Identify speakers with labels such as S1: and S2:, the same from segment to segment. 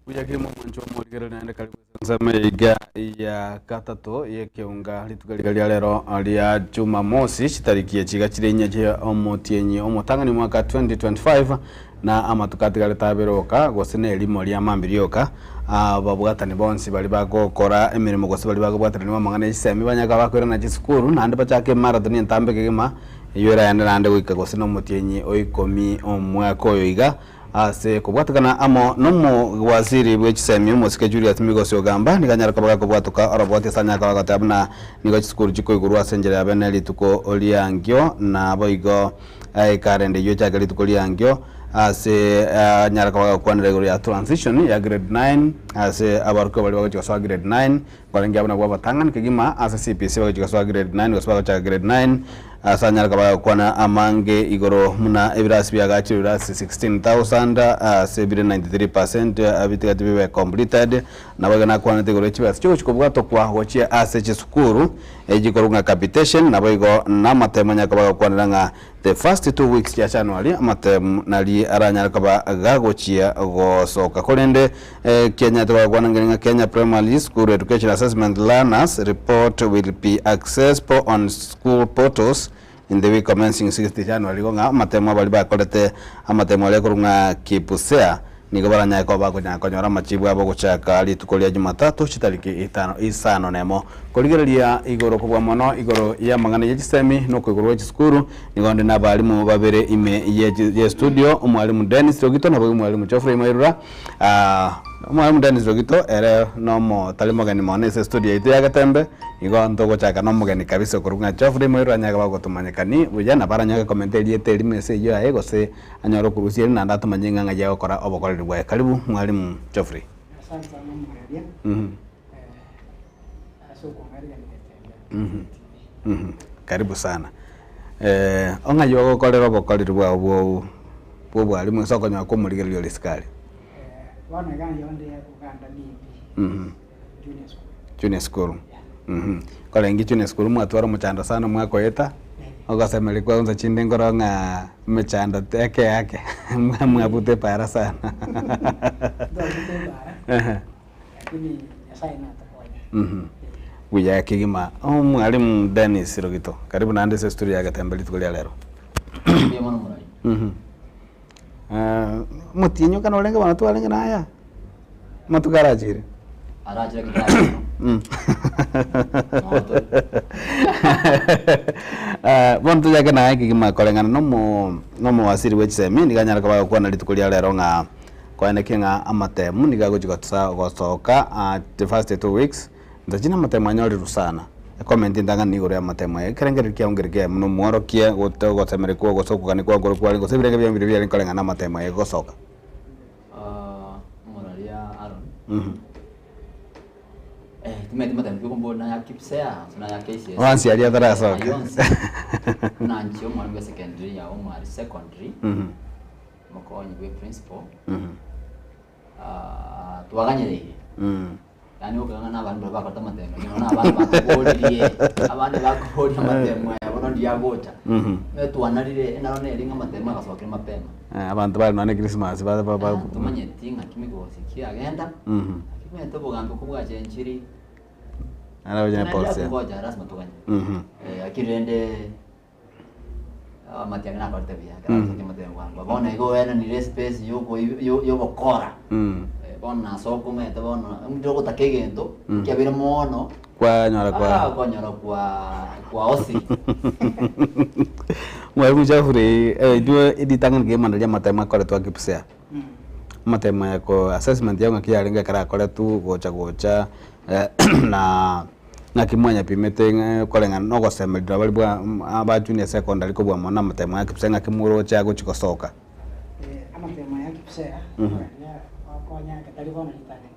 S1: Kujagimo mwancho mwogero naende karibu nsema iga ya katato yekeunga litugali lero ya Jumamosi chitariki chiga chirenya je omotienyi omotangani mwaka 2025 na amatukati gale taberoka gosene elimo lya mambirioka babwatani bonsi bali bagokora emirimo gose bali bagobwatani mamangana isemi banyaga bakwera na chisukuru nande bachake marathon entambe kegema yora yande nande wika gosene omotienyi oikomi omwaka oyoiga ase kubwatukana amo nomo waziri bw'ekisemi Musike Julius Migosi ogamba niganyara kabaga kubwatuka orobwate sanya kabaga tabna nigo chisukuru chiko iguru asenjere abene lituko oliangyo na boigo karende yo chagali lituko oliangyo ase nyara kabaga kwanira iguru ya transition ya grade 9 ase abaruko bali bago chikaswa grade 9 kwalengi abana kwa batangan kigima ase CPC bago chikaswa grade 9 goswa cha grade 9 asanyara kabaga kwana amange igoro muna ebirasi byagachi ebirasi 16,000 sebire 93% abitigati bibe completed nabagana kwana tegoro chibasi cyo chikobwato kwa hochia ase chisukuru egikorunga capitation naboigo namatemanya kabaga kwana nga the first 2 weeks ya January amatem nali aranyara kabaga gagochia gosoka kolende Kenya twaga nga Kenya Primary School Education Assessment Learners report will be accessible on school portals in the week commencing 6th January gonga matemo bali bakolete amatemo ale kurunga kipusea nigo baranya ko bakonya konyora machibu abo guchaka ali tukolia Jumatatu chitariki 5 isano nemo koligereria igoro kubwa mono igoro ya mangana ya chisemi no kwigoro chisukuru nigo ndi nabalimu babere ime ye studio umwalimu Dennis Rogito na umwalimu Geoffrey Mairura umwalimu Dennis Rogito ere nomo talimogani monese studio itu ya Gatembe igo ntogo chaka nomogani kabisa kurunga Geoffrey Mairura nyaga bagotumanyekani bujana baranya commentary yete message yo aego se anyoro kurusia na ndatumanyinga ngaje okora obokora bwa karibu mwalimu Geoffrey.
S2: Asante sana mwalimu.
S1: Karibu sana. Ongayo gokorera obokorera bwa bwo bwalimu soko nya kumurigerio liskali.
S2: Wana gani yonde ya Uganda ni junior school.
S1: Junior school. Kale ngi junior school mwatwara muchanda sana mwako yeta. Ogasemeli kwa unza chinde ngoronga mechanda teke yake mwabute para sana.
S2: Lakini yasai na taponya.
S1: Buya kigima mwalimu Dennis Rogito karibu na ndese story ya Gatembeli tukolia lero.
S3: Ndiye mwana mulai.
S1: Mutinyo kana olenga bana twalenga naya matugarajire
S3: Arajira kitara.
S1: Bonto yake na yake kima kolengana nomo wasiri wechisemi ndiganyara kabaga kwana litukolia lero nga kwaene kinga amatemu ndigago chikotsa gosoka the first 2 weeks ndachina amatemu anyori rusana comment ndanga nigoro ya matemu ekerengeri kia ongerike muno mworo kia gotemere kwa gosoko kani kwa goro kwa ngo sebirege bya mbiri bya kolengana amatemu gosoka
S3: Moralia Aaron. Timeti matemu kukombo na ya Kipsea na ya KCS.
S1: Wansi ali adara soka.
S3: Na nchio mwana secondary ya umari secondary. Mokonyi we principal. Tuwaganyere. Yani ukanga na abantu bakata matemu. Nona abantu bakobodiye. Abantu bakobodiye matemu yabo ndi yagocha. Tuwanarire narone ringa matemu akasoka mapema.
S1: Abantu bali none Christmas baba
S3: tumanye tinga kimigosi kiagenda. Kimete bogambe kubwa chenchiri.
S1: Ana wajana polisi.
S3: Ngoja rasma tuganye. Akirende matianga na parte bia. Kana matemu wangu. Bona igo ena ni space yo bokora. Bona soko mete bona mdogo takegendo kiabira mono
S1: kwa nyara
S3: kwa osi.
S1: Mwalimu Geoffrey duo editangan ge mandalia matema kole to akipsea. Matema yako assessment yangu kialenga kara kole tu gocha na kimwanya pimete kolenga nogo semel bali bwa aba junior secondary ko bwa mona matema yakipsea ngakimuro cha go chikosoka.
S2: Amatema yakipsea. Konya katalibona litane.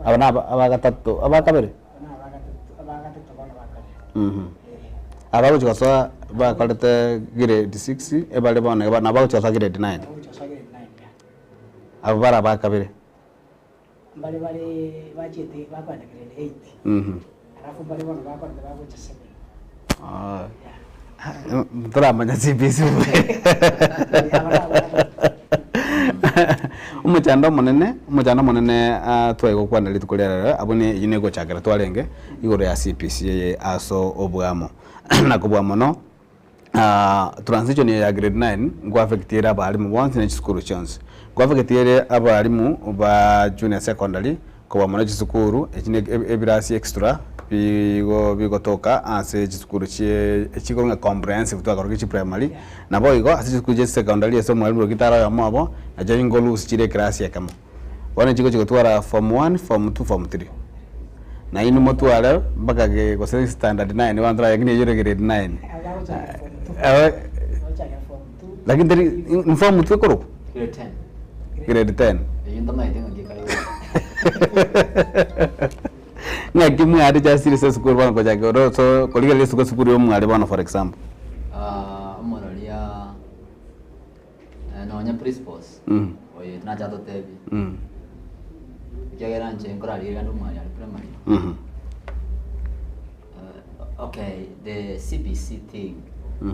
S1: Abana abagatatu abakabere.
S2: Abagatatu bana bakale.
S1: Abago chikosoa bakolete grade 6 ebale bona bana bago chikosoa grade 9. Abara bakabere.
S2: Bali bachete bakwanda grade 8. Alafu bali bona bakwanda bago 7.
S1: Turamanya CPC. umuchanda munene twaigo kwana litukolera abone inego chakera twarenge igoro ya CPCA aso obwamo na kubwamo no transition ya grade 9 ngo affectira abalimu bonse ne school chance ngo affectira abalimu ba junior secondary ko ba chisukuru ekine ebirasi extra bigotoka ase chisukuru chiko nga comprehensive twagaruka chi primary nabo igo ase chisukuru je secondary eso mwalimu kitara ya mabo aje ngolu usichire class ya kama wana chiko twara form 1 form 2 form 3 na inu motwara mpaka ke ko standard 9 wandra yakini yore grade 9 lakini dari form 2 koro grade 10 ngaki mwari cha series school bana ko jage ro so ko liga school yo mwari bana for example
S3: moralia no nya principles oye tuna chato tebi kigera nche ngora liga ndo mwari ali primary okay the CBC thing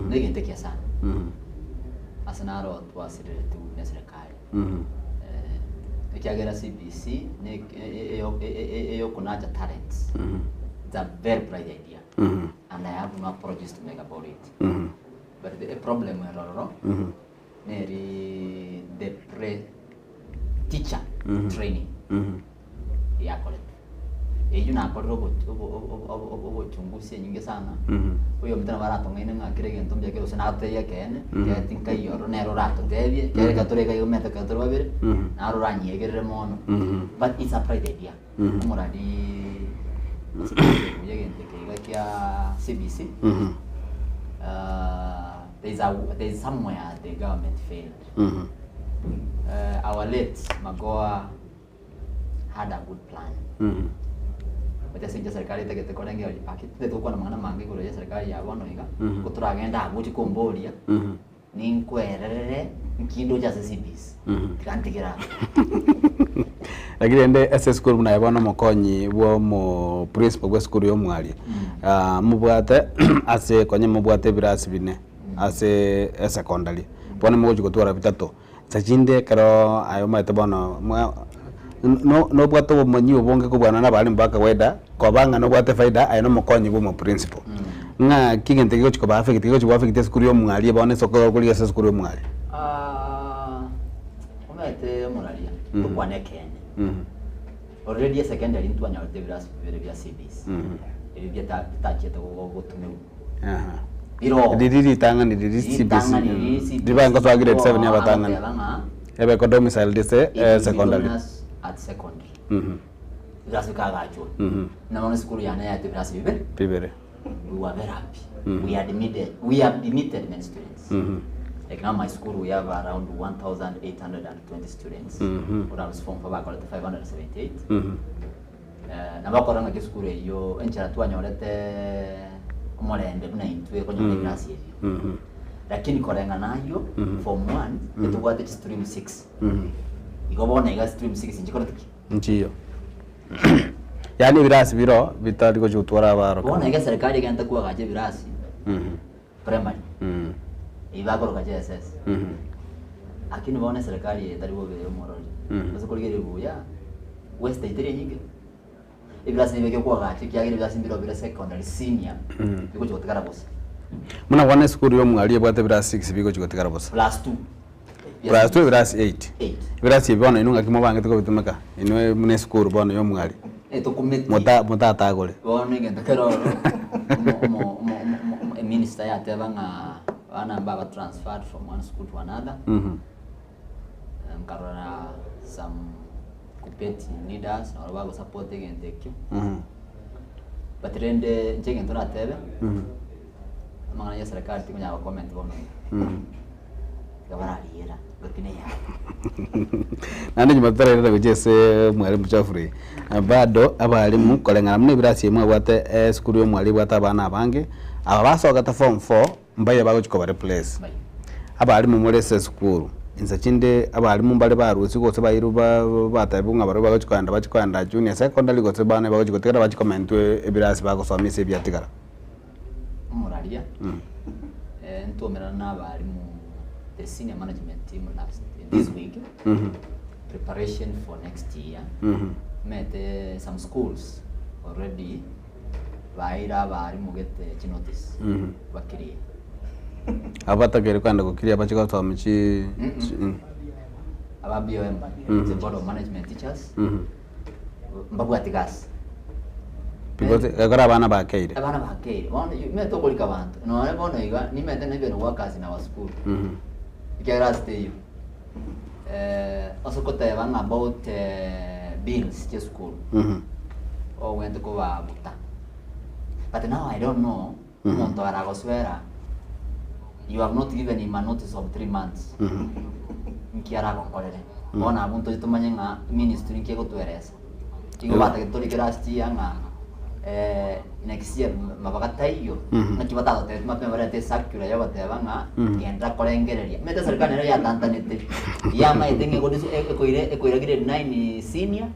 S3: nigente kiasa asanaro twasire tu na serikali kigera CBC ne eyo kunaja talents it's a very bright idea and I have no apologies to make about it but the problem is the pre-teacher training ya kole eyo na kwa obo chungusi nyingi sana uyo mtana barato ngene ngakire gento mbye kero sana ateye kene ya tinka yoro nero rato devye kere katoreka yo meta katoro babere na ruranye yegerere mono but it's a pride idea muradi yegente kya CBC there's somewhere the government failed our late Magoa had a good plan But sinja serikali tegete korenge oli pakite tukwa na mangana mangi kulo ya serikali ya bono iga kuturagenda abuti kombolia ninkwerere nkindo cha CBC kantikira
S1: lakini ende SS school muna yabona mokonyi bo mo principal wa school yo mwali mubwate ase konye mubwate birasi bine ase secondary bona mo gutwara bitato sajinde karo ayo mate bono no bwato bomanyi obonge ko bwana nabali mbaka weda ko banga no bwate faida ayo mokonyi bo mo principal nga kigente kiko chiko ba afeke kiko chiko afeke school yo mwali bone soko ko liga school yo mwali
S3: omete moralia tukwane Kenya already a secondary into anya deviras vya CBC bya tachi to gotume biro
S1: didi tanga ni didi CBC diba ngo so grade 7 yaba tanga ebe ko domicile dise secondary
S3: at secondary Virasuka gacho na mwana school yana ya deviras
S1: bibere
S3: we were very happy we have admitted many students like now my school we have around 1,820 students but I was from Fabakole 578 na bakora na school yo enchara twanya olete omolende na intwe ko nyone class hiyo lakini korenga nayo form 1 etugwate stream 6 igobona iga stream 6 njikora tiki
S1: nchiyo yani birasi biro bitari ko jutwara baro
S3: bona iga serikali ganta kuwa gaje birasi primary ibagoro kaje SS akini baone serikali etari bo bero morori basi kuligere buya west itiri nyingi ibirasi beke kwa gache kyagire birasi mbiro bira secondary senior biko chotekara bosa
S1: muna wane school yo mwali bwate birasi 6 biko chotekara bosa plus 2 birasi 8 birasi bwana inunga kimo bange tiko bitumeka inwe mune school bwana yo mwali
S3: kumeti
S1: mota tagole
S3: bwana ngenda kero minister ya tebanga ana baba transferred from one school to another karona some competi leaders na baba supporting and take you but rende njenge ntona tebe mangana ya serikali tikunya comment bono gabara yera lakini ya
S1: nandi nyimatara ira kujese mwali mchafuri bado abalimu kolengana mune birasi mwe bwate school yo mwali bwata bana bange aba basoka ta form 4 mbaye bago chiko bare place abalimu muri school inza chinde abalimu mbale barusi ko sebayiru batayibunga baro bago chikanda bachikwanda junior secondary ko sebane bago chiko tekara bachikomentwe ebirasi bago somise byatigara
S3: moralia ntomera n'abalimu the senior management team last this week preparation for next year. Met some schools already. Vaira vari mugete chinotis. Bakiri.
S1: Abata gere kwanda kukiria bachika twamichi.
S3: Aba BOM, the board of management teachers. Mbabu atigas.
S1: Because agora abana bakeire.
S3: Abana bakeire. One you met okolika bantu. No ale bono iga ni met na even workers in our school. Ikera stay. Also kota yabanga about bills to school. Or went to go buta. But now I don't know. Monto aragoswera. You have not given him a notice of 3 months. Nkiara konkolele. Bona abunto jitumanye nga ministry nkego tueresa. Igo bata ke toli kerasti nga next year mabagata iyo nakibata te mapemba te sakura ya bateba nga kendra kolengereria. Meta serikali ya tantanete. Ya mai tenge godisu ekoire gire 9 senior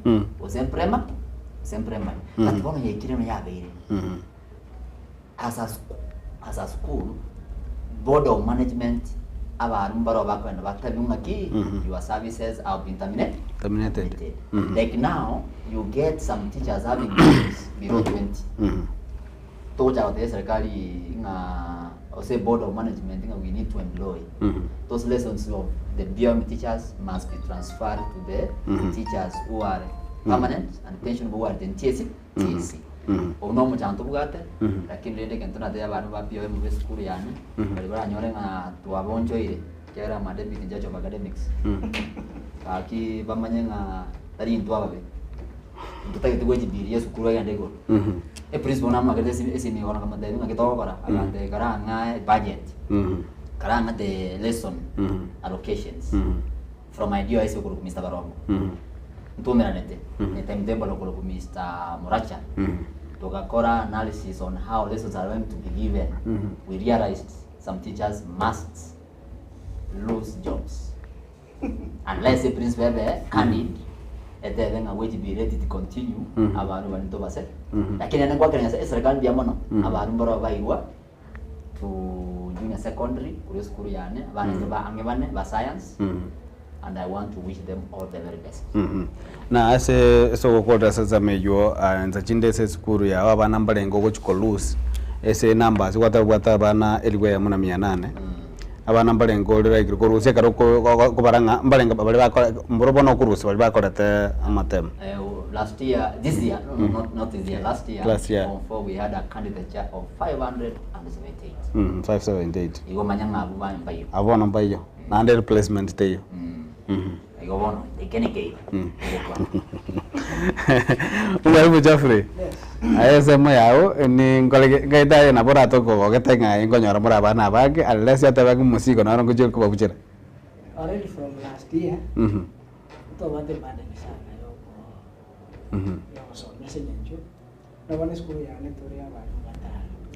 S3: o sempre ma. But bona yekire no ya beire. As a school, board of management abarumbaro bakwenda batabunga ki your services have been terminated. Like now you get some teachers having bills below 20. Toja the serikali nga or say board of management we need to employ. Those lessons of the BOM teachers must be transferred to the teachers who are permanent and pension who are the TSC. Ono mchanto bugate lakini lende kentona te abantu ba BOM mu school yani bali baranyore nga tuabonjo ile kera ma deputy judge of academics aki bamanye nga tari ntwa babe tutake tuwe jibiri yesu kuru ya ndego principal na magade esi ni ona kama ndego ngitoka kora agande karanga budget karanga the lesson allocations from idea iso kuru Mr. Barongo ntumera nete timetable kuru Mr. Muracha Tokakora analysis on how lessons are going to be given. We realized some teachers must lose jobs unless the principal candid then going to be ready to continue abantu bantu base lakini nangwa kenya serikali bya mono abantu baro baigwa to junior secondary kuri school yane abantu ba angebane ba science and I want to wish them all the very best.
S1: Na ase so kokota sasa meyo nza chinde se skuru ya abana mbalengo ko chikolus ese numbers kwata bana eligwe ya muna 800 abana mbalengo lira igiko rusia karo ko baranga mbalenga bali bakora mborobono kurusi bali bakora te amatem.
S3: Last year, this year, not this year, last year, we had a candidature of 578.
S1: 578.
S3: Igo manyanga abuba mbayo.
S1: Abona mbayo. Na under replacement teyo.
S3: Igo bono, ikeneke.
S1: Mwalimu Jeffrey.
S2: Yes.
S1: Ayesema yao ni ngole gaita na bora toko getenga ingonyora mura bana bage unless yatabaki musiko na rongo jiko babuchira.
S2: Already from last year. To wate bana sana yo. Yo so message njo. Na wana school ya netoria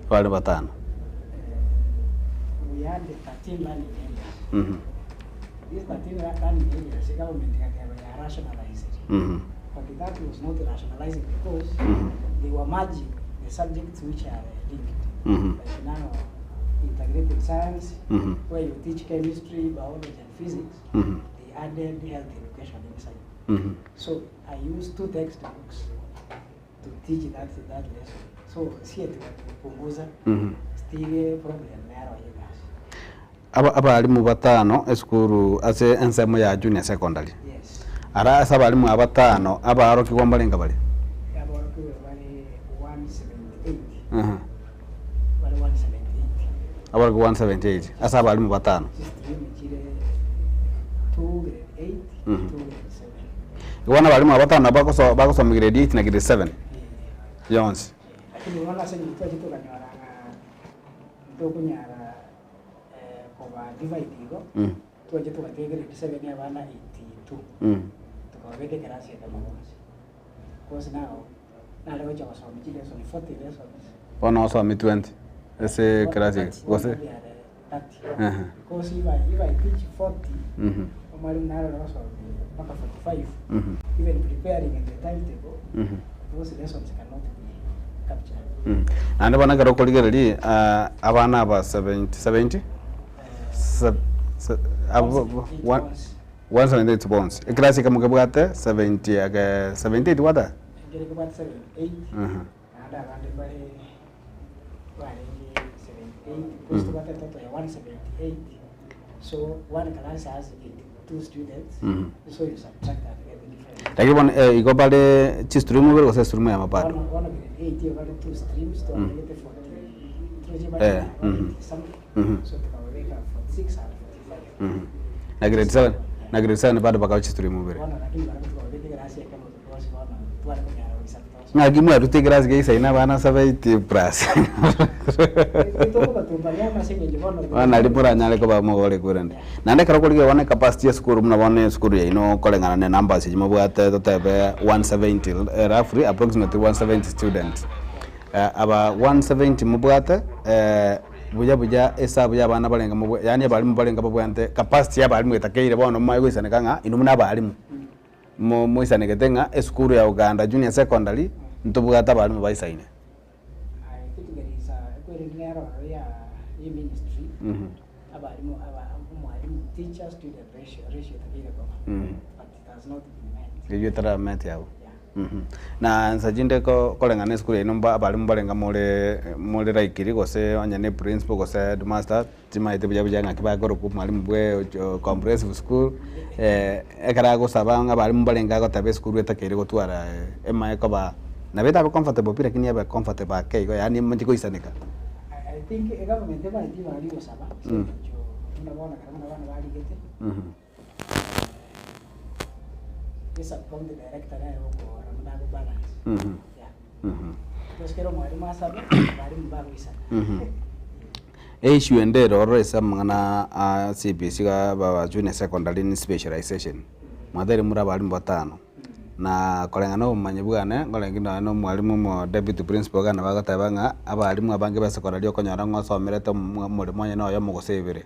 S1: wale batano.
S2: We had the 13 learning areas. These 13 learning areas, the government had rationalized it. But that was not rationalizing because they were merging the subjects which are linked. Like now, integrated science, where you teach chemistry, biology, and physics, they added health education inside. So I used 2 textbooks to teach that lesson. So see it punguza still problem nero yegas.
S1: Abalimu batano eskuru ase ensemo ya junior secondary.
S2: Yes.
S1: Ara asa abalimu abatano abaro kigombalenga bali.
S2: Abaro bali 178. Bali 178.
S1: Abaro 178. Asa abalimu batano.
S2: 2 grade 8, 2 grade 7.
S1: Wana abalimu abatano bakoso grade 8 na grade 7. Yons.
S2: Lakini unaona sasa nilitoa kitu kanyara ndio kunyara kwa divide hiyo tuaje tukatege grade 7 ya bana 82 tukaweke klasi ya mamoja because now na leo cha wasomi kile so 40 lessons
S1: wana wasomi 20 ese klasi wase
S2: because if I teach 40 mwalimu na leo wasomi mpaka 45 even preparing in the timetable those lessons cannot be captured.
S1: And bana garo koligeri abana aba 70 178 pounds class kama kebwate 70 aga 78 wada
S2: ngere ko 78
S1: mhm
S2: ada bande bare bare 78 post bate toto ya 178 so one class has 82 students so you subtract that to get the difference
S1: lakini bon iko pale chi stream over kwa stream ya mapato
S2: one of the 8 you got two streams to get the 40 so tukaweka 46 and 45
S1: na grade 7 bado baka chi stream over
S2: wana lakini bado tukaweka grasi kama tuwasi wana tuwale kwenye research
S1: ngagimwe ruti grass ge isaina bana 70 plus wana lipura nyale ko ba mogole kurende nande karo kulige wane capacity ya school mna wane school ya ino kolengana ne numbers jima bwate totebe 170 roughly approximately 170 students aba 170 mubwate buja esabu ya bana balenga mubwe yani abalimu balenga babwante capacity ya abalimu etakeire bono mayo isanekanga inumuna abalimu mo isaneketenga school ya Uganda junior secondary ntubwata abalimu baisaine
S2: I think there is a very narrow area in ministry abalimu teacher student ratio takire kwa but it has not been met
S1: you tara met yao na nsajinde ko kolengana school ino mba abalimu balenga mole raikiri gose onyane principal gose headmaster tima ite buja ngakiba goro ku mwalimu bwe comprehensive school ekara go sabanga abalimu balenga go tabe school etakere go twara ema ekoba na beta comfortable pira kini aba comfortable ke go yani mjiko isanika
S2: I think the government eba ndi bali go saba so unaona kama wana bali gete esa from the director na huko ramada go balance yeah quiero mwalimu asabe mwalimu babisa
S1: issue endero resa mangana CBC ga ba junior secondary in specialization madari mura bali mbatano na kolengana umanye bwana kolengina no mwalimu mo deputy principal kana bagatabanga abalimu abange ba secondary okonyara ngosomerete muri monye no yo mugosebere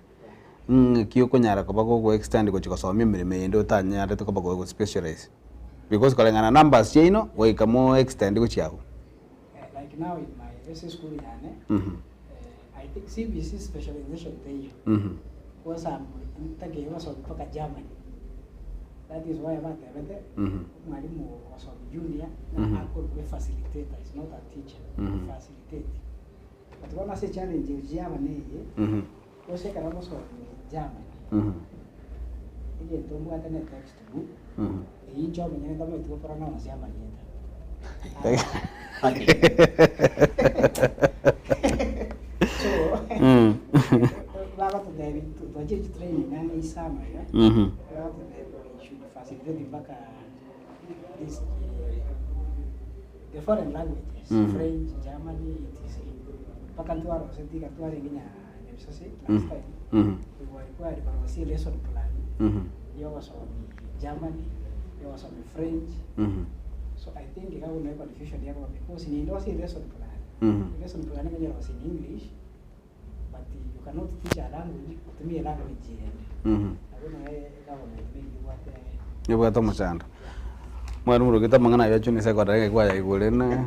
S1: kiyo konyara ko bago extend ko chikosomya mirime yendo tanyara to ko bago specialize because kolengana numbers yino we kamo extend ko chiao
S2: like now in my SS school I think CBC specialization day was tage was on paka Germany. That is why I'm at the mwalimu was on junior and I could be facilitator, it's not a teacher, facilitate. But when I say challenge in Germany, was a kind of Germany. Again, don't want a textbook. The job in the way to pronounce Germany. Training and is summer, should facilitate back this the foreign languages, French, Germany, etc. Pakantuaro, sentika tuare nginya nemsase last time. We were required to see lesson plan. You was on Germany, you was on French. So I think you have no confusion there because in Indonesia lesson plan. Lesson plan was in English. But you cannot teach a language to me a language I don't know government maybe what
S1: yo bwa tomo chanda mwalimu rugita mangana ya junior secondary kwa ya igolena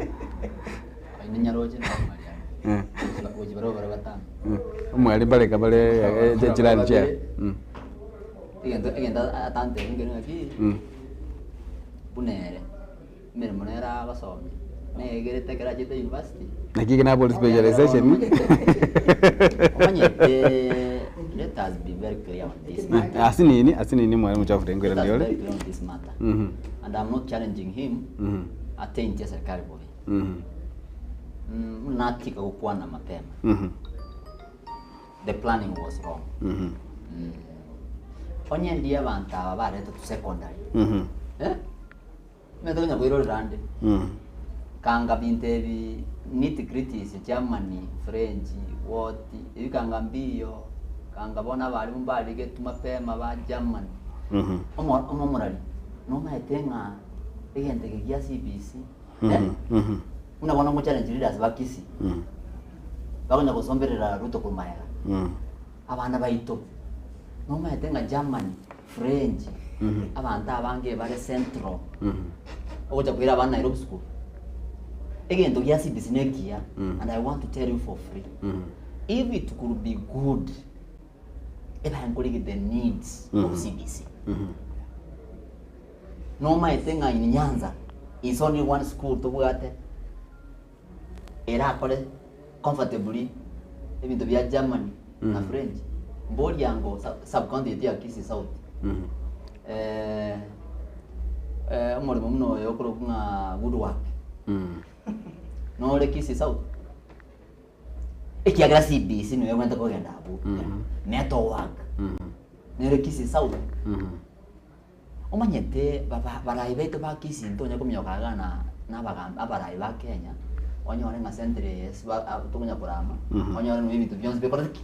S3: ni nyaroje na maria oji barobara batano
S1: mwali bale kabale jirani chia
S3: igenda atante ngene aki bunere mere monera basomi ne gerete graduate university
S1: nakiki na police specialization
S3: let us be very clear on this
S1: asinini mwalimu chafu ngere ndio
S3: this matter and I'm not challenging him attention serikali boy natika kukwana mapema the planning was wrong onye ndiye abantu abareta to secondary metanya kuiro rande kanga bintebi nitty-gritties Germany French what ikanga mbio kanga bona bali mumbali getu mapema ba Germany omorali no maetenga egente gegia CBC unabona mu challenge leaders bakisi bakonya kusomberera ruto kumayera abana baito no maetenga Germany French abantu abange bale central oja kuira abana Nairobi school again to get CBC next year and I want to tell you for free if it could be good if I am calling the needs of CBC no maitenga in Nyanza is only one school to bwate era kole comfortably ebintu bya Germany na French mboli yango sub county ya Kisii South umurimo muno yokoro kunga good work no le Kisii South ikiagra CBC niwe kwenda kugenda abu network nere Kisii South omanyete barayi betu ba Kisii ntonya kumyokaga na bagamba abarayi ba Kenya onyore nga centre yes tukunya kurama onyore no bitu byonse bekoraki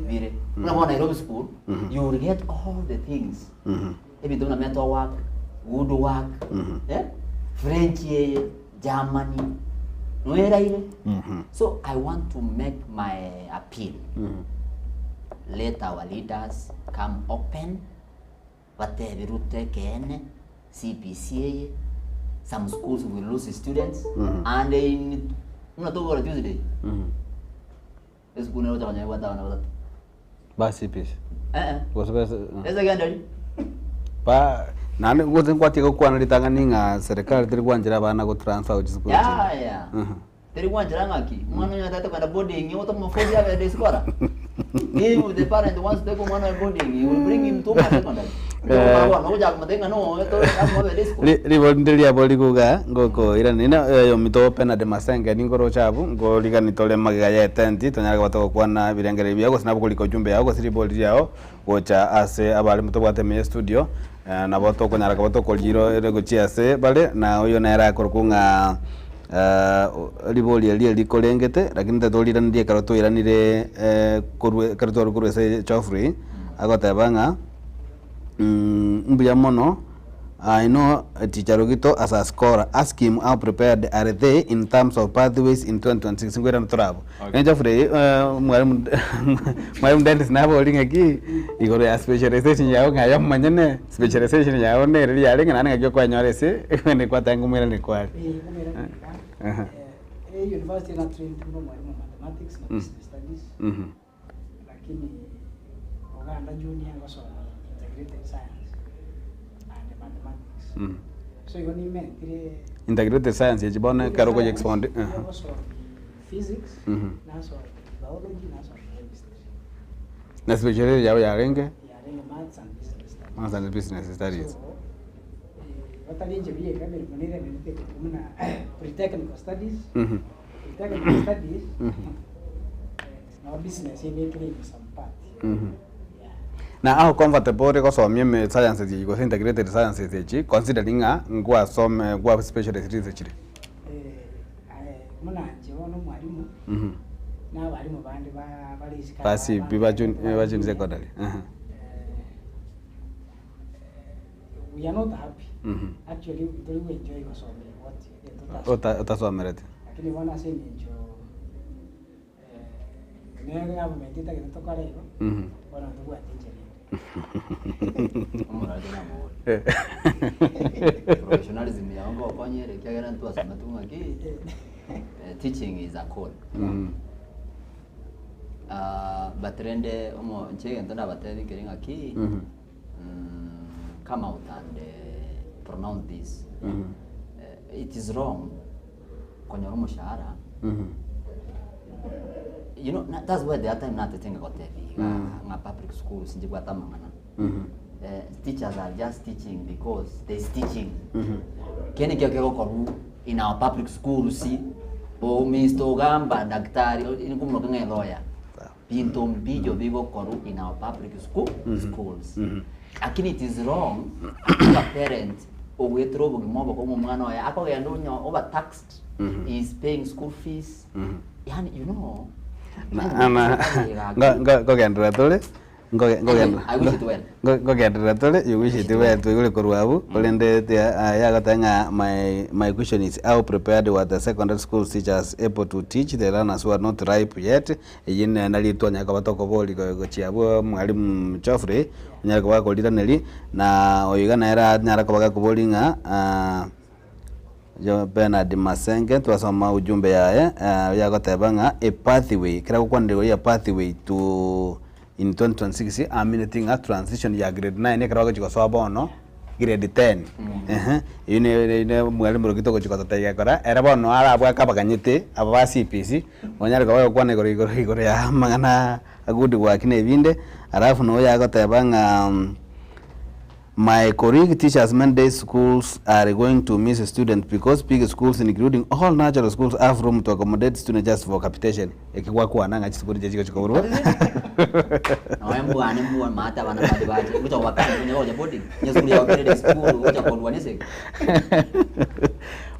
S3: bire una Nairobi school you will get all the things ebitu na mental work good work French Germany no era ile so I want to make my appeal let our leaders come open whatever route kene CPCA some schools will lose students and they una to go Tuesday es kuna wata wanya wata wana
S1: basi pisi
S3: was esa gandari
S1: pa nani ngoze kwati ko kwana litanga ninga serikali tiri kwanjira bana go transfer uchisipo
S3: ya tiri kwanjira ngaki mwana nya tata kwenda boarding yoto mafozi ya de skora if the parent wants to go mwana boarding you will bring him to my secondary
S1: Rivolndelia bolikuga ngoko ira nina yo mito pena de masenge ningoro chabu ngoliga nitole magiga ya tenti tonyaka batoko kwana birengere byako sinabu kuliko jumbe yako siri boldi yao gocha ase abali muto bwate me studio na boto konyara boto koljiro ego chiase bale na oyo na era korkunga liboli ali likolengete lakini tatolira ndie karoto iranire kurwe karoto kurwe se chofri agotabanga mbuya mono I know teacher Rugito as a scholar ask him how prepared are they in terms of pathways in 2026 ngwera ntorabo nja fure mwalimu dentist nabo lingaki igoro ya specialization yao ngayo manyene specialization yao ne ri yale ngana ngakyo kwa nyorese ne kwa tangu mwera ne kwa
S2: university na train kuno mwalimu mathematics na business studies lakini oganda junior ngoso integrated science and mathematics so you need men
S1: integrated science yajibona karo ko expand
S2: physics naso biology naso chemistry
S1: na speciality yao ya renge
S2: maths and
S1: business studies
S2: so watalinje bie kama munire nite kumuna pre-technical studies pre-technical studies na business ile kile some part
S1: na how comfortable ko so me science ji ko integrated science ji considering ngwa some ngwa specialist research
S2: muna njeono mwalimu na walimu bandi bali isikala
S1: basi bibajun secondary
S2: we are not happy actually we don't enjoy what
S1: utasomerete
S2: lakini wana sema njo nega government itakutoka leo wana ndugu atinje
S3: professionalism yango okonyere kyagera ntu asema tumaki teaching is a call batrende omo nchege ntona bateri keringa ki come out and pronounce this it is wrong konyoro mushahara you know that's why the time not think about it nga public schools nje kwa tamangana teachers are just teaching because they is teaching kene kyo koru in our public schools si o misto gamba daktari ni kumno kanga lawyer pinto mbijo bigo koru in our public schools lakini it is wrong a parent owetro bugimobo ko mwana wa ako ya ndonyo overtaxed is paying school fees yani you know
S1: ngogendera tole ngogendera tole you wish it well to yule korwabu olende ya gatanga my question is how prepared were the secondary school teachers able to teach the learners who are not ripe yet yine nalitwanya ka batoko boli go chiabo mwalimu Chofre nyaka ba kolita neli na oyigana era nyara ko baga kubolinga Jo Bernard Masenge twasoma ujumbe yae yagotebanga a pathway kira kwandego ya pathway to in 2026 amineting a transition ya grade 9 kira wagachiko so bono grade 10 ine mwalimu rugito chiko totaiga kora era bono arabwa kabaganyite aba CPC onyari kwa kwana igoro ya magana agudi gwakine binde arafu no yagoteba nga my colleague teachers Monday schools are going to miss a student because big schools including all natural schools have room to accommodate students just for capitation ekikwa kwa nanga chisukuri je chiko buru
S3: no embu mata bana badi buto wakati ni hoja boarding nyesukuri ya grade school ucha kwa nese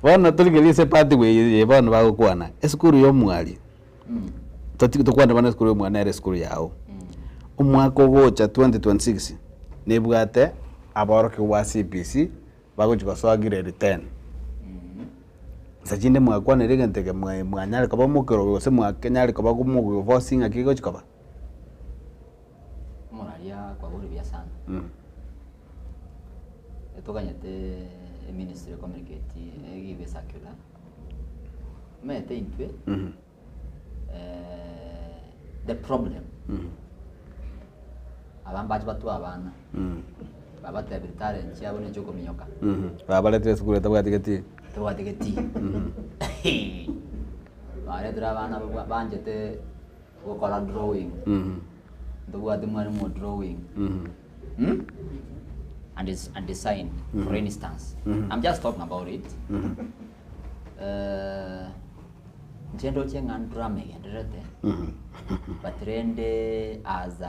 S1: wana tuligelise pathway ye bana ba kwana esukuru yo mwali tukwanda bana esukuru yo mwana ere esukuru yao umwaka gocha 2026 nebwate aboroke wa CPC bagochiko so grade 10 sajinde mwakwa nerege ntege mwanyari kaba mukero gose mwakenyari kaba gumugo voicing akigo chikoba
S3: moraria kwa buri bya sana etoganyete ministry communicate give circular mete intwe the problem abambaje batu abana baba tabitare nchabo ne choko minyoka
S1: baba lete skule tabwatigeti bare
S3: drabana banjete gukora drawing ndubwate mwari mu drawing and design for instance I'm just talking about it njendo chenga megenderete but rende as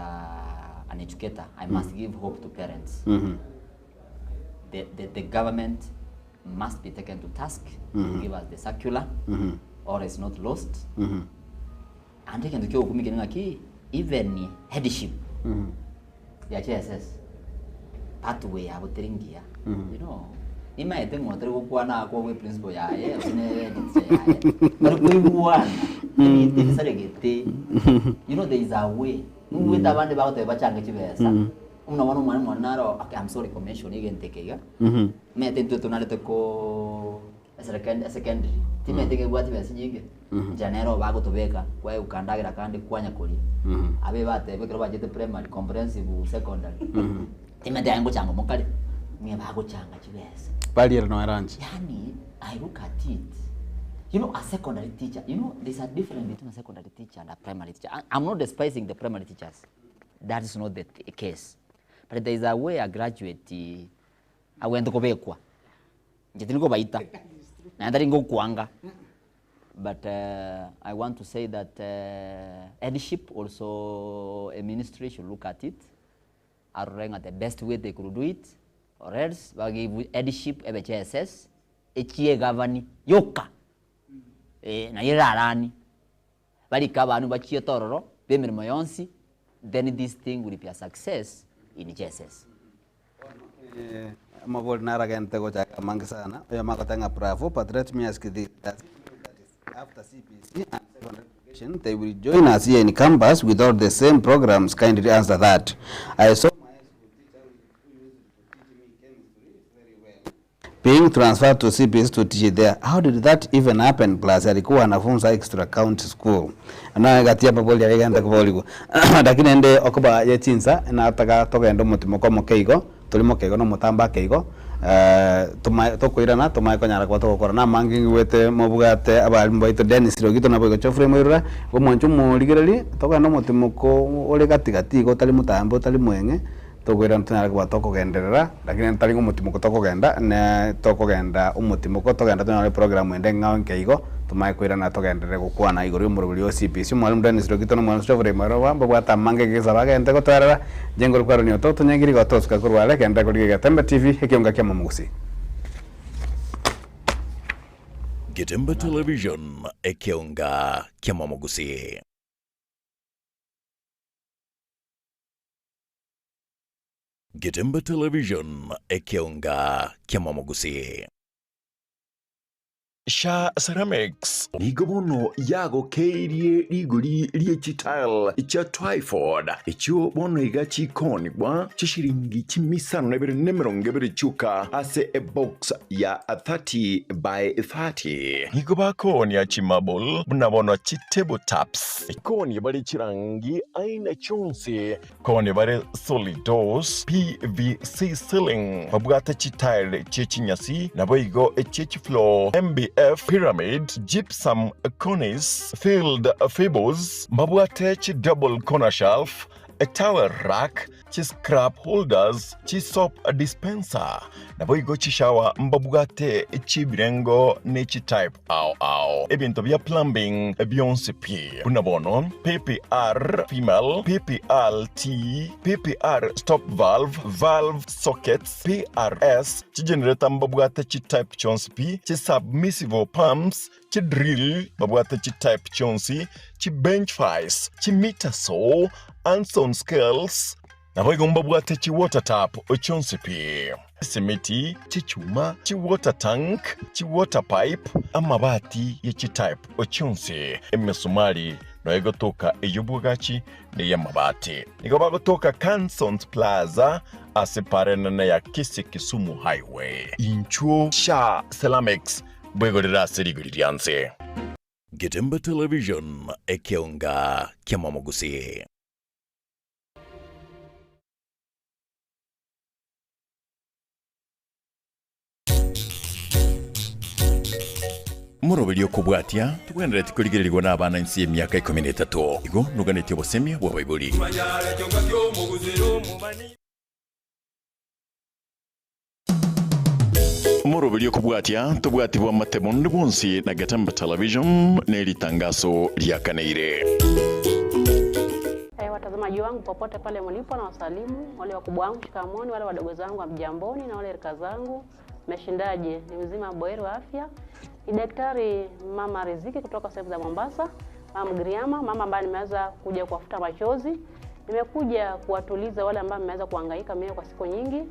S3: an educator I must give hope to parents. The government must be taken to task to give us the circular or it's not lost and taken to kumigena ki even headship ya CSS pathway abuteringia you know imaete ngotere gukwana kwa we principal ya ne but kuibuana ni saregete you know there is a way mwita bande bagote bachange chibesa unabona mwana naro I'm sorry commission igentekega mete tunalete ko secondary timetege bwati basi nyinge janero bagotobeka kwa ukandagira kandi kwanya kuri abe bate bekero bajete primary comprehensive secondary timete yango chango mokali mwe bagochanga chibesa
S1: bali no arrange
S3: yani I look at it. You know, a secondary teacher, you know, there's a difference between a secondary teacher and a primary teacher. I'm not despising the primary teachers. That is not the case. But there is a way a graduate, I went to Kobekwa. Jetingo baita. Nandaringo kuanga. But I want to say that headship, also a ministry should look at it, are at the best way they could do it, or else, give headship, FHSS, echie gavani, yoka. Na yirarani bali kabanu bachiye tororo bemirimo yonsi then this thing will be a success in JSS
S1: mabol naragente go chaka mangisana ya makatanga bravo but let me ask you this that after CPC and secondary education they will join us here in campus without the same programs. Kindly answer that. I saw my school teacher who used to teach me chemistry very well being transferred to CPS to teach there. How did that even happen? Plus alikuwa anafunza extra county school na gatia baboli aliganda kuboligo lakini ende okuba yetinza na ataka toka endo mutimoko mokeigo tulimo keigo no mutamba keigo tokoirana tomaye konyara kwa tokora na mangi wete mobugate abali mbaito Dennis Rogito na bogo chofre moirura go monchu muligirali toka endo mutimoko ole gatigati go tali mutambo tali mwenge tokwira ntana kwa tokogenderera lakini ntali ngo mutimoko tokogenda ne tokogenda umutimoko tokogenda tuna program ende ngawo nkeigo tumaye kwira na togendere gukwana igoro y'umuruguri yo CPC mwalimu Dennis Rogito no mwalimu Stefre Maro wamba bwata mange geza bagende ko twarara jengo rwaro ni ototo nyangiri go toska kurwale kenda kuri Getembe TV hekionga kya mamugusi
S4: Getembe Television ekionga kya mamugusi Getembe Television ekionga kya mamugusi Sha Ceramics nigobono yago keirie rigori riechitile cha Twyford icho bono igachi koni bwa chishiringi chimisano nebere nemerongebere chuka ase a box ya 30 by 30 nigoba koni ya chimabol bunabono chi table taps koni bari chirangi aina chonse koni bari solid doors PVC ceiling babugata chitile chechinyasi naboigo echechi floor MBF pyramid gypsum cornice filled fables mabwate double corner shelf a towel rack chi scrap holders chi soap dispenser naboigo chi shower mbabugate chi birengo ne chi type au ebinto bya plumbing beyonce p bunabono PPR female PPRT PPR stop valve sockets PRS chi generator mbabugate chi type chonsi p chi submersible pumps chi drill mbabugate chi type chonsi chi bench vise chi meter saw Anson scales naboigo mbabwate chi water tap ochonsi pi simiti chi chuma chi water tank chi water pipe amabati ye chi type ochonsi emesumari noego toka eyubwagachi ne yamabati nigoba gotoka Cansons Plaza aseparana na ya Kisumu Highway inchuo Sha Ceramics bwegorera serigurianse Getemba Television Ekionga Kyamamogusi. Murobelio kubwatia tukwendera tikoligererwa n'abana nsi y'emyaka 13 igo nuganete bosemya bwa Bible Murobelio kubwatia tubwatibwa matemondi bonsi na Getemba Television n'elitangazo lya kaneire.
S5: Watazamaji wangu popote pale mlipo na wasalimu wale wakubwa wangu shikamoni wale wadogo zangu mjamboni na wale rika zangu meshindaje ni mzima boheri wa afya. Ni daktari Mama Riziki kutoka sehemu za Mombasa, Mama Mgiriama, mama ambaye nimeweza kuja kuwafuta machozi. Nimekuja kuwatuliza wale ambao mmeweza kuhangaika mimi kwa siku nyingi.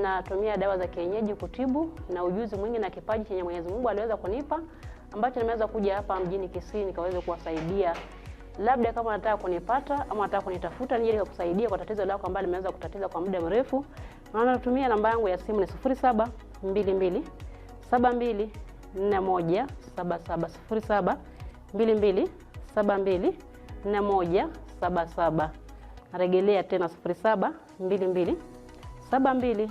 S5: Natumia dawa za kienyeji kutibu na ujuzi mwingi na kipaji chenye Mwenyezi Mungu aliweza kunipa ambacho nimeweza kuja hapa mjini Kisii nikaweza kuwasaidia. Labda kama nataka kunipata ama nataka kunitafuta nije nikakusaidia kwa tatizo lako ambalo limeweza kutatiza kwa muda mrefu. Na natumia namba yangu ya simu ni 0722 72 41 77 0722 72 41 77. Narejelea tena 0722 72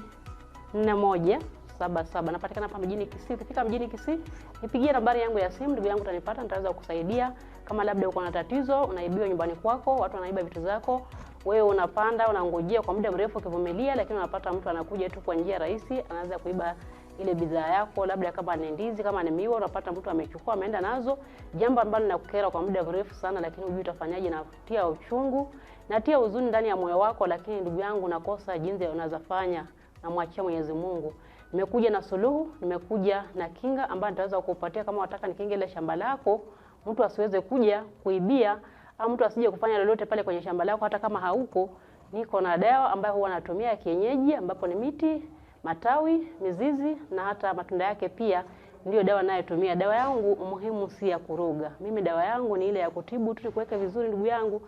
S5: 41 77. Napatikana hapa mjini Kisii. Ukifika mjini Kisii, nipigie nambari yangu ya simu, ndugu yangu utanipata, nitaweza kukusaidia. Kama labda uko na tatizo, unaibiwa nyumbani kwako, watu wanaiba vitu zako, wewe unapanda, unangojea kwa muda mrefu ukivumilia, lakini unapata mtu anakuja tu kwa njia rahisi, anaanza kuiba ile bidhaa yako, labda kama ni ndizi, kama ni miwa, unapata mtu amechukua ameenda nazo, jambo ambalo linakukera kwa muda mrefu sana, lakini hujui utafanyaje, na tia uchungu na tia huzuni ndani ya moyo wako, lakini ndugu yangu unakosa jinsi unawezafanya, na mwachia Mwenyezi Mungu. Nimekuja na suluhu, nimekuja na kinga ambayo nitaweza kukupatia kama unataka nikinge ile shamba lako, mtu asiweze kuja kuibia au mtu asije kufanya lolote pale kwenye shamba lako hata kama hauko. Niko na dawa ambayo huwa natumia kienyeji ambapo ni miti, matawi, mizizi na hata matunda yake pia ndio dawa ninayotumia. Dawa yangu muhimu si ya kuroga. Mimi dawa yangu ni ile ya kutibu tu, kuweka vizuri ndugu yangu.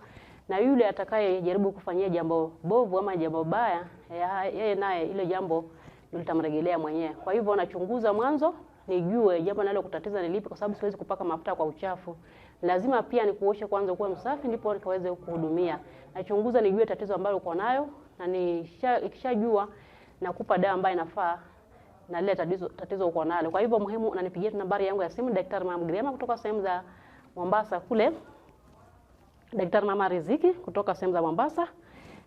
S5: Na yule atakaye jaribu kufanyia jambo bovu ama jambo baya, yeye naye ile jambo nitamrejelea mwenyewe. Kwa hivyo nachunguza mwanzo nijue jambo nalo kutatiza ni lipi, kwa sababu siwezi kupaka mafuta kwa uchafu. Lazima pia nikuoshe kwanza kuwa msafi ndipo nikaweze kukuhudumia. Nachunguza nijue tatizo ambalo uko nayo na nikishajua nakupa dawa ambayo inafaa na ile tatizo uko nalo. Kwa hivyo muhimu unanipigia nambari yangu ya simu, Daktari Mama Mgiriama kutoka sehemu za Mombasa kule. Daktari Mama Riziki kutoka sehemu za Mombasa.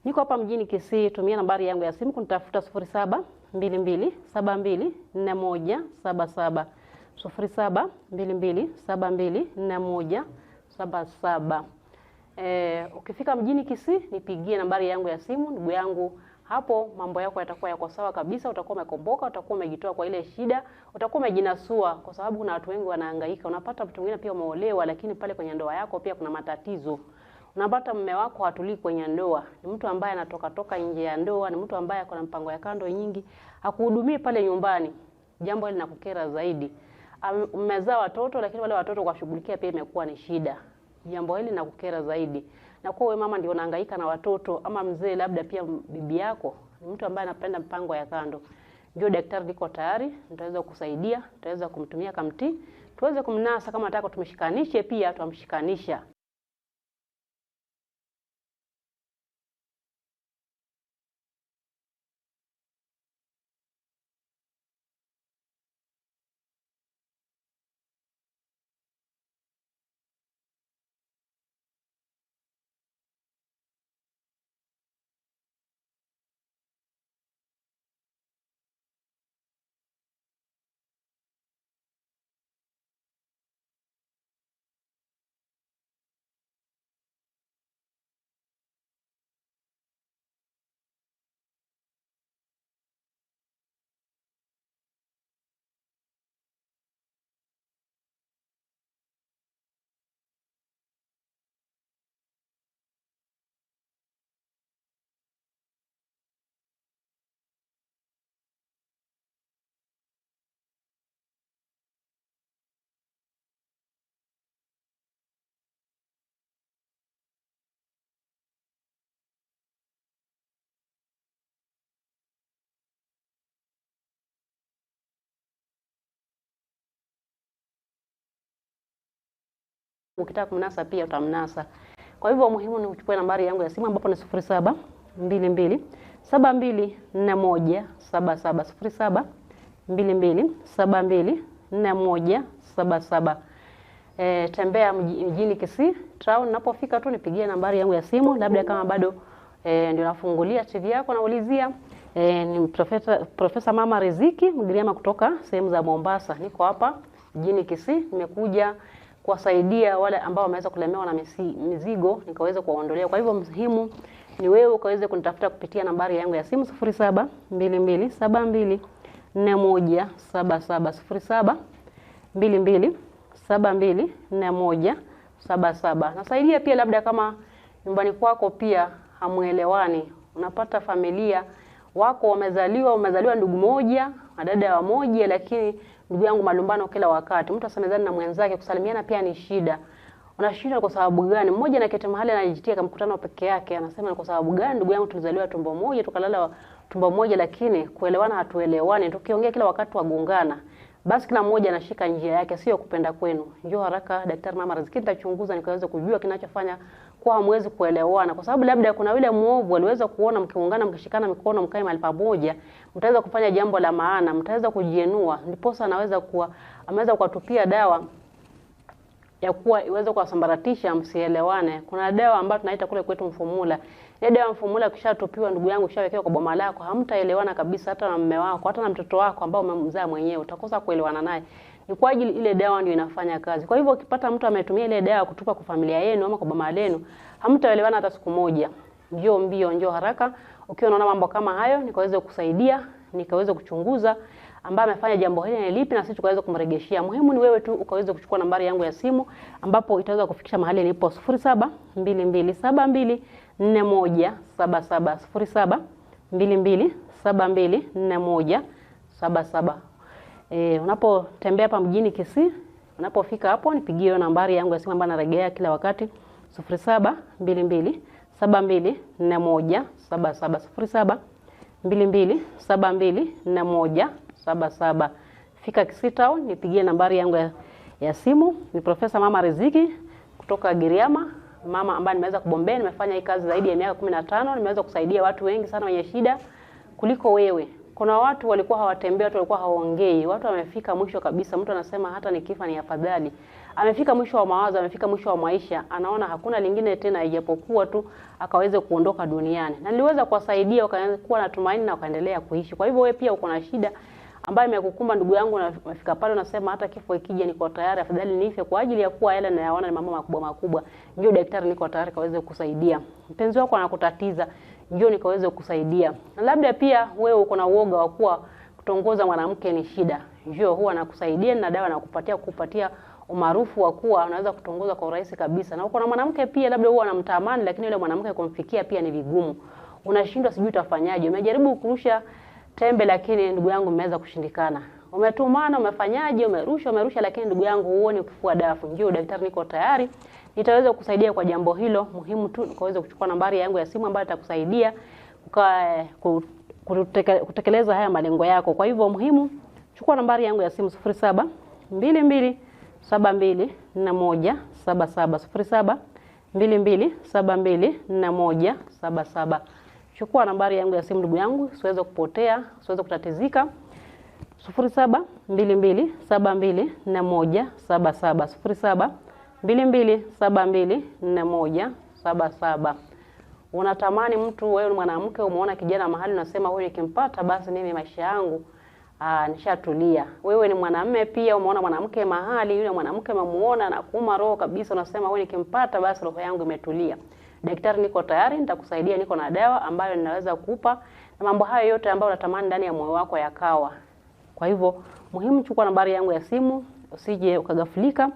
S5: Niko hapa mjini Kisii, tumia nambari yangu ya simu kunitafuta 0722 72 41 77. 0722 72 41 77. Ukifika mjini Kisii nipigie nambari yangu ya simu, ndugu yangu. Hapo mambo yako yatakuwa yako sawa kabisa, utakuwa umekomboka, utakuwa umejitoa kwa ile shida, utakuwa umejinasua, kwa sababu kuna watu wengi wanahangaika. Unapata mtu mwingine pia umeolewa lakini pale kwenye ndoa yako pia kuna matatizo. Unapata mume wako hatulii kwenye ndoa, ni mtu ambaye anatoka nje ya ndoa, ni mtu ambaye ako na mpango ya kando nyingi, hakuhudumii pale nyumbani. Jambo hili linakukera zaidi. mmezaa watoto lakini wale watoto kuwashughulikia pia imekuwa ni shida. Jambo hili linakukera zaidi. Na kwa wewe mama ndio unahangaika na watoto ama mzee labda pia bibi yako ni mtu ambaye anapenda mpango ya kando. Njoo daktari liko tayari, nitaweza kukusaidia, nitaweza kumtumia kamti, tuweze kumnasa kama nataka tumshikanishe pia tutamshikanisha. Ukitaka kumnasa pia utamnasa. Kwa hivyo muhimu ni uchukue nambari yangu ya simu ambapo ni 0722 724177 0722 724177. Tembea mjini Kisii town, unapofika tu nipigie nambari yangu ya simu, labda kama bado ndio nafungulia TV yako naulizia. Ni Profesa Mama Riziki Mgiriama kutoka sehemu za Mombasa. Niko hapa mjini Kisii, nimekuja kuwasaidia wale ambao wameweza kulemewa na mizigo nikaweza kuwaondolea. Kwa hivyo muhimu ni wewe ukaweze kunitafuta kupitia nambari yangu ya simu 0722 724177 0722 Nasaidia pia labda kama nyumbani kwako pia hamuelewani, unapata familia wako umezaliwa ndugu moja, dada wa moja, lakini ndugu yangu malumbano kila wakati. Mtu asemezana na mwenzake, kusalimiana pia ni shida. Unashinda kwa sababu gani? Mmoja anaketi mahali anajitia kama mkutano peke yake, anasema kwa sababu gani ndugu yangu tulizaliwa tumbo moja, tukalala tumbo moja, lakini kuelewana hatuelewani. Tukiongea kila wakati wagongana. Basi kila mmoja anashika njia yake, sio kupenda kwenu. Njoo haraka Daktari Mama Riziki, nitachunguza nikaweza kujua kinachofanya kwa hamwezi kuelewana. Kwa sababu labda kuna yule muovu aliweza kuona mkiungana mkishikana mikono mkae mahali pamoja, mtaweza kufanya jambo la maana, mtaweza kujienua. Ndiposa ameweza kuwatupia dawa ya kuwa iweze kuwasambaratisha msielewane. Kuna dawa ambayo tunaita kule kwetu mfumula. Ile dawa mfumula kishatupiwa ndugu yangu, kishawekewa kwa boma lako, hamtaelewana kabisa, hata na mume wako, hata na mtoto wako ambao umemzaa mwenyewe, utakosa kuelewana naye. Ni kwa ajili ile dawa ndio inafanya kazi. Kwa hivyo ukipata mtu ametumia ile dawa kutupa kwa familia yenu ama kwa boma lenu, hamtaelewana hata siku moja. Njoo haraka. Ukiwa unaona mambo kama hayo, nikaweza kukusaidia, nikaweza kuchunguza ambaye amefanya jambo hili ni lipi na sisi tukaweza kumregeshia. Muhimu ni wewe tu ukaweza kuchukua nambari yangu ya simu ambapo itaweza kufikisha mahali nilipo 0722724177 0722724177. Unapotembea hapa mjini Kisii, unapofika hapo nipigie nambari yangu ya simu ambayo naregea kila wakati 0722724177 0722724177. Fika Kisii town nipigie nambari yangu ya simu. Ni Profesa Mama Riziki kutoka Giriama, mama ambaye nimeweza kubombea, nimefanya hii kazi zaidi ya miaka 15, nimeweza kusaidia watu wengi sana wenye shida kuliko wewe. Kuna watu walikuwa hawatembei, watu walikuwa hawaongei, watu wamefika mwisho kabisa. Mtu anasema hata nikifa ni afadhali. Amefika mwisho wa mawazo, amefika mwisho wa maisha, anaona hakuna lingine tena ijapokuwa tu akaweze kuondoka duniani. Na niliweza kuwasaidia wakakuwa na tumaini na wakaendelea kuishi. Kwa hivyo wewe pia uko na shida ambayo imekukumba ndugu yangu, na umefika pale unasema hata kifo ikija niko tayari, afadhali nife kwa ajili ya kuwa yale nayaona ni mambo makubwa. Njoo daktari, niko tayari kaweze kusaidia. Mpenzi wako anakutatiza, njoo nikaweze kusaidia. Na labda pia wewe uko na uoga wa kuwa kutongoza mwanamke ni shida. Njoo huwa nakusaidia na dawa kukupatia umaarufu wa kuwa unaweza kutongoza kwa urahisi kabisa. Na uko na mwanamke pia labda huwa anamtamani, lakini yule mwanamke kumfikia pia ni vigumu. Unashindwa sijui utafanyaje. Umejaribu kurusha tembe lakini ndugu yangu mmeweza kushindikana. Umetumana, umefanyaje, umerusha, lakini ndugu yangu huoni ukifua dafu. Njoo daktari, niko tayari. Nitaweza kukusaidia kwa jambo hilo. Muhimu tu ukaweza kuchukua nambari yangu ya simu ambayo itakusaidia kutekeleza haya malengo yako. Kwa hivyo muhimu, chukua nambari yangu ya simu 0722724177 0722724177. Chukua nambari yangu ya simu ndugu yangu, siweze kupotea, siweze kutatizika. 0722724177 0722724177. Unatamani mtu, wewe ni mwanamke, umeona kijana mahali unasema huyu nikimpata basi mimi maisha yangu nishatulia. Wewe ni mwanamume pia, umeona mwanamke mahali, yule mwanamke umemuona na kuuma roho kabisa, unasema huyu nikimpata basi roho yangu imetulia. Daktari, niko tayari, nitakusaidia, niko na dawa ambayo ninaweza kukupa na mambo hayo yote ambayo unatamani ndani ya moyo wako yakawa. Kwa hivyo muhimu, chukua nambari yangu ya simu, usije ukagafilika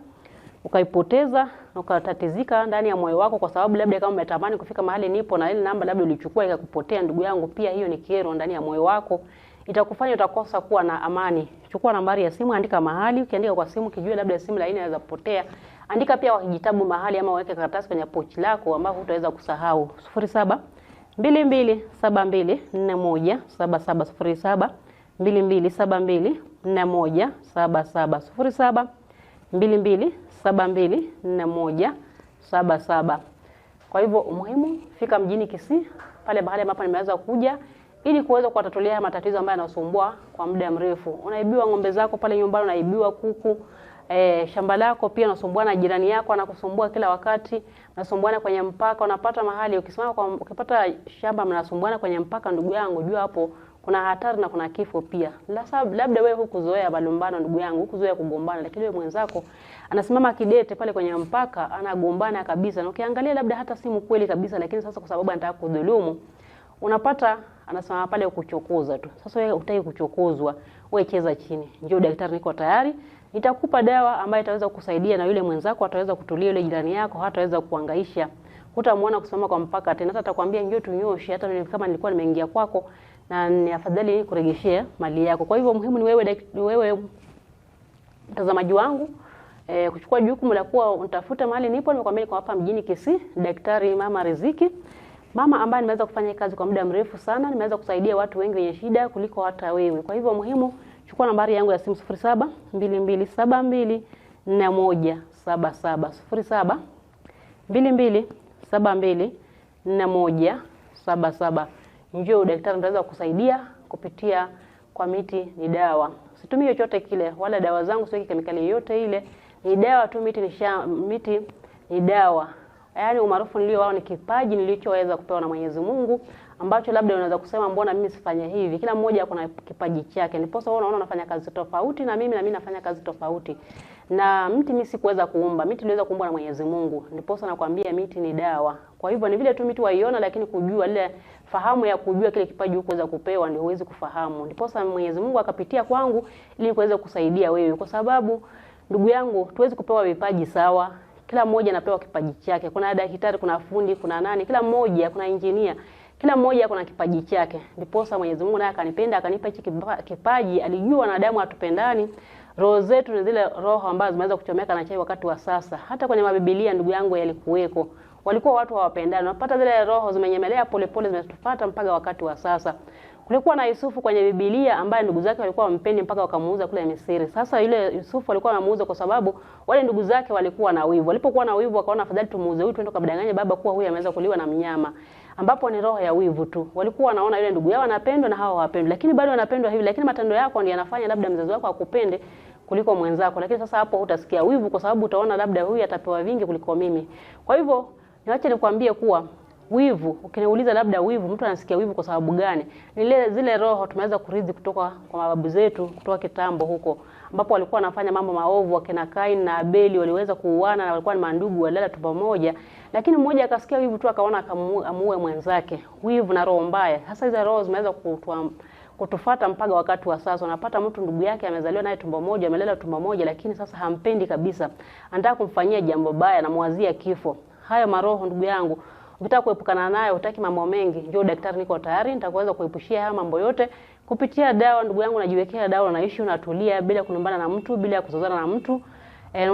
S5: ukaipoteza na ukatatizika ndani ya moyo wako, kwa sababu labda kama umetamani kufika mahali nipo na ile namba labda ulichukua ikakupotea, ndugu yangu, pia hiyo ni kero ndani ya moyo wako, itakufanya utakosa kuwa na amani. Chukua nambari ya simu, andika mahali, ukiandika kwa simu kijue labda simu laini inaweza kupotea, andika pia kwa kijitabu mahali ama weke karatasi kwenye pochi lako ambao hutaweza kusahau. 0722724177 0722724177 22724177. Kwa hivyo umuhimu, fika mjini Kisii pale bahali ambapo nimeweza kuja ili kuweza kuwatatulia matatizo ambayo yanasumbua kwa muda mrefu. Unaibiwa ng'ombe zako pale nyumbani, unaibiwa kuku, shamba lako pia unasumbua na jirani yako anakusumbua kila wakati, unasumbuana kwenye mpaka, unapata mahali ukipata shamba mnasumbuana kwenye mpaka, ndugu yangu, jua hapo kuna hatari na kuna kifo pia. Labda wewe hukuzoea malumbano ndugu yangu, hukuzoea kugombana, lakini wewe mwenzako anasimama kidete pale kwenye mpaka, anagombana kabisa. Na ukiangalia labda hata si mkweli kabisa, lakini sasa kwa sababu anataka kudhulumu, unapata anasimama pale kuchokoza tu. Sasa wewe utaki kuchokozwa, wewe cheza chini. Njoo daktari, niko tayari. Nitakupa dawa ambayo itaweza kukusaidia na yule mwenzako ataweza kutulia, yule jirani yako hataweza kuhangaisha. Hutamuona kusimama kwa mpaka tena, hata atakwambia njoo tunyoshe, hata kama nilikuwa nimeingia kwako na ni afadhali kuregeshea mali yako. Kwa hivyo muhimu ni wewe mtazamaji wangu kuchukua jukumu la kuwa unatafuta mahali nipo. Nimekwambia niko hapa mjini Kisii, Daktari Mama Riziki. Mama ambaye nimeweza kufanya kazi kwa muda mrefu sana, nimeweza kusaidia watu wengi wenye shida kuliko hata wewe. Kwa hivyo muhimu, chukua nambari yangu ya simu 0722724177 0722724177. Njoo daktari nitaweza kukusaidia kupitia kwa miti ni dawa. Situmii chochote kile, wala dawa zangu siweki kemikali yoyote ile. Ni dawa tu, miti ni dawa. Yaani umaarufu nilio wao ni kipaji nilichoweza kupewa na Mwenyezi Mungu, ambacho labda unaweza kusema mbona mimi sifanye hivi. Kila mmoja kuna kipaji chake. Ndiposa wewe unaona unafanya kazi tofauti na mimi nafanya kazi tofauti. Na miti mimi sikuweza kuumba, miti iliweza kuumbwa na Mwenyezi Mungu. Ndiposa nakwambia miti ni dawa. Kwa hivyo ni vile tu miti waiona, lakini kujua ile fahamu ya kujua kile kipaji uweza kupewa ndio uweze kufahamu. Ndiposa Mwenyezi Mungu akapitia kwangu ili kuweza kusaidia wewe, kwa sababu ndugu yangu tuwezi kupewa vipaji sawa. Kila mmoja anapewa kipaji chake. Kuna daktari, kuna fundi, kuna nani, kila mmoja, kuna engineer. Kila mmoja kuna kipaji chake. Ndiposa Mwenyezi Mungu naye akanipenda, akanipa hichi kipaji. Alijua wanadamu hatupendani. Roho zetu ni zile roho ambazo zimeweza kuchomeka na chai wakati wa sasa. Hata kwenye Biblia ndugu yangu yalikuweko. Walikuwa watu hawapendani. Unapata zile roho zimenyemelea polepole zimetufuata mpaka wakati wa sasa. Kulikuwa na Yusufu kwenye Biblia ambaye ndugu zake walikuwa wampendi mpaka wakamuuza kule Misri. Sasa yule Yusufu alikuwa anamuuza kwa sababu wale ndugu zake walikuwa na wivu. Walipokuwa na wivu wakaona afadhali tumuuze huyu twende kabdanganye baba kuwa huyu ameweza kuliwa na mnyama. Ambapo ni roho ya wivu tu. Walikuwa wanaona yule ndugu yao anapendwa na hao hawapendwi. Lakini bado wanapendwa hivi, lakini matendo yako ndiyo yanafanya labda mzazi wako akupende kuliko mwenzako. Lakini sasa hapo hutasikia wivu kwa sababu utaona labda huyu atapewa vingi kuliko mimi. Kwa hivyo niache nikwambie kuwa wivu, ukiniuliza labda wivu, mtu anasikia wivu kwa sababu gani? Ni zile roho tumeweza kurithi kutoka kwa mababu zetu, kutoka kitambo huko, ambapo walikuwa wanafanya mambo maovu. Akina Kain na Abeli waliweza kuuana na walikuwa ni mandugu, walala tu pamoja, lakini mmoja akasikia wivu tu akaona akamuue mwenzake. Wivu na roho mbaya. Sasa hizo roho zimeweza kutufuata mpaka wakati wa sasa. Unapata mtu ndugu yake amezaliwa naye tumbo moja, amelala tumbo moja, lakini sasa hampendi kabisa. Anataka kumfanyia jambo baya na muwazia kifo. Hayo maroho ndugu yangu, ukitaka kuepukana nayo, utaki mambo mengi, njoo daktari, niko tayari, nitakuweza kuepushia haya mambo yote Kupitia dawa, ndugu yangu, unajiwekea dawa, unaishi unatulia bila kunumbana na mtu, bila kuzozana na mtu.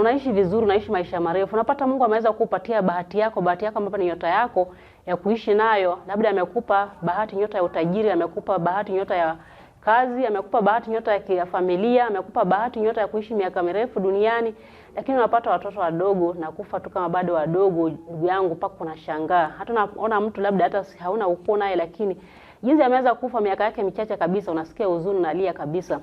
S5: Unaishi vizuri, unaishi maisha marefu. Unapata Mungu ameweza kukupatia bahati yako ambapo ni nyota yako ya kuishi nayo. Labda amekupa bahati nyota ya utajiri, amekupa bahati nyota ya kazi, amekupa bahati nyota ya familia, amekupa bahati nyota ya kuishi miaka mirefu duniani, lakini unapata watoto wadogo na kufa tu kama bado wadogo, ndugu yangu, mpaka unashangaa. Hata unaona mtu labda hata hauna ukoo naye, lakini jinsi ameweza kufa miaka yake michache kabisa, unasikia huzuni na lia kabisa.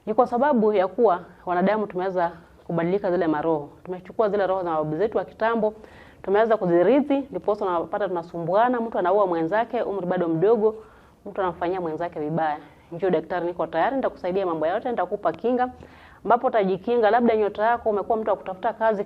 S5: Ni kwa sababu ya kuwa wanadamu tumeweza kubadilika zile maroho. Tumechukua zile roho za mababu zetu wa kitambo, tumeweza kuzirithi, ndipo tunapata tunasumbuana, mtu anaua mwenzake umri bado mdogo, mtu anamfanyia mwenzake vibaya. Njoo daktari, niko tayari, nitakusaidia mambo yote, nitakupa kinga ambapo utajikinga. Labda nyota yako umekuwa mtu wa kutafuta kazi